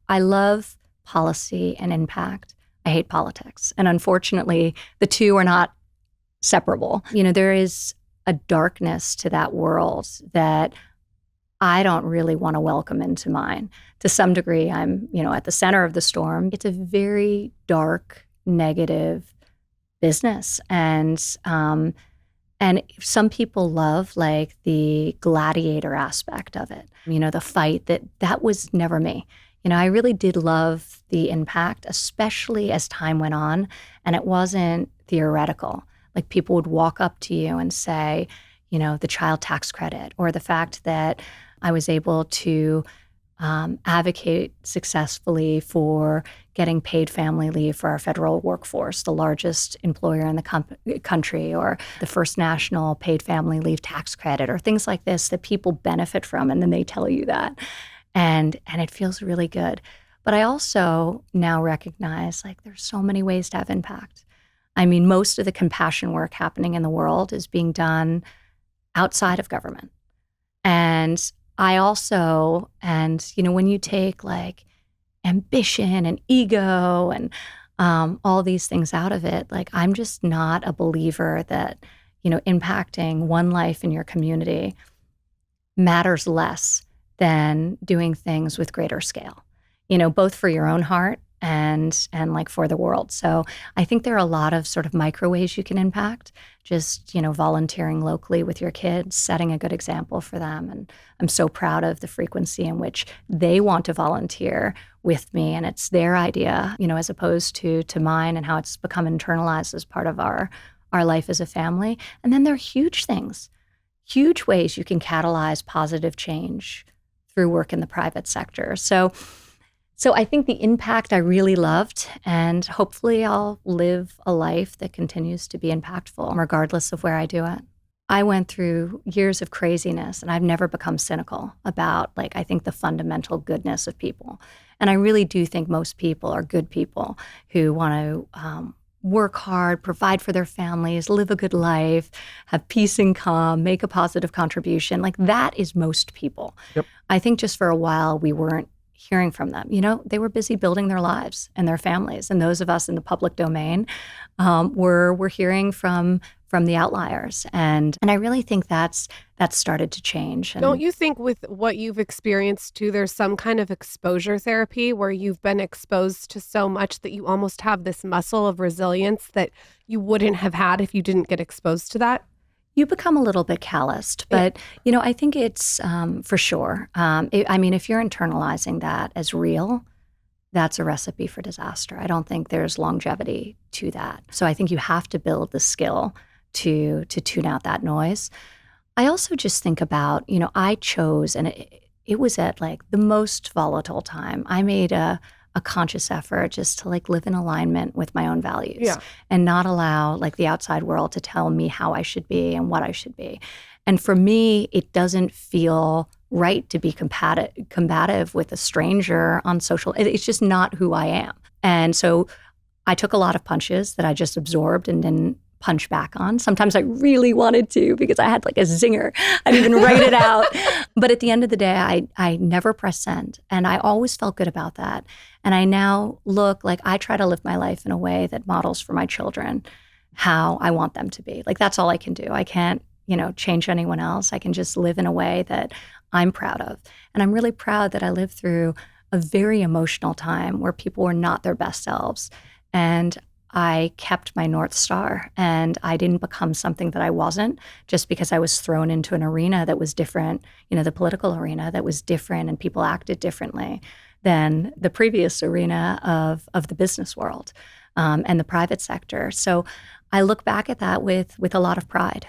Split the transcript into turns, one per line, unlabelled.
I love policy and impact. I hate politics. And unfortunately, the two are not separable. There is a darkness to that world that I don't really want to welcome into mine. To some degree, I'm, at the center of the storm. It's a very dark, negative business. And some people love like the gladiator aspect of it, the fight that was never me. I really did love the impact, especially as time went on, and it wasn't theoretical. Like people would walk up to you and say, the child tax credit, or the fact that I was able to advocate successfully for getting paid family leave for our federal workforce, the largest employer in the country, or the first national paid family leave tax credit, or things like this that people benefit from, and then they tell you that. And it feels really good. But I also now recognize like there's so many ways to have impact. I mean, most of the compassion work happening in the world is being done outside of government. And I also, when you take like ambition and ego and all these things out of it, like I'm just not a believer that, impacting one life in your community matters less than doing things with greater scale, both for your own heart and like for the world. So I think there are a lot of sort of micro ways you can impact, just, volunteering locally with your kids, setting a good example for them. And I'm so proud of the frequency in which they want to volunteer with me, and it's their idea, as opposed to mine, and how it's become internalized as part of our life as a family. And then there are huge things, huge ways you can catalyze positive change through work in the private sector. So I think the impact I really loved, and hopefully I'll live a life that continues to be impactful regardless of where I do it. I went through years of craziness, and I've never become cynical about, like, I think the fundamental goodness of people. And I really do think most people are good people who want to work hard, provide for their families, live a good life, have peace and calm, make a positive contribution. Like that is most people.
Yep.
I think just for a while we weren't hearing from them. They were busy building their lives and their families. And those of us in the public domain were hearing from the outliers. And I really think that's started to change. And
Don't you think with what you've experienced too, there's some kind of exposure therapy where you've been exposed to so much that you almost have this muscle of resilience that you wouldn't have had if you didn't get exposed to that?
you become a little bit calloused, but I think it's for sure. If you're internalizing that as real, that's a recipe for disaster. I don't think there's longevity to that. So I think you have to build the skill to tune out that noise. I also just think about, I chose, and it was at like the most volatile time. I made a conscious effort just to like live in alignment with my own values and not allow like the outside world to tell me how I should be and what I should be. And for me, it doesn't feel right to be combative with a stranger on social. It's just not who I am. And so I took a lot of punches that I just absorbed and didn't punch back on. Sometimes I really wanted to because I had like a zinger. I'd even write it out. But at the end of the day, I never pressed send. And I always felt good about that. And I now look like I try to live my life in a way that models for my children how I want them to be. Like that's all I can do. I can't, change anyone else. I can just live in a way that I'm proud of. And I'm really proud that I lived through a very emotional time where people were not their best selves. And I kept my North Star and I didn't become something that I wasn't just because I was thrown into an arena that was different, the political arena that was different and people acted differently than the previous arena of the business world and the private sector. So I look back at that with a lot of pride.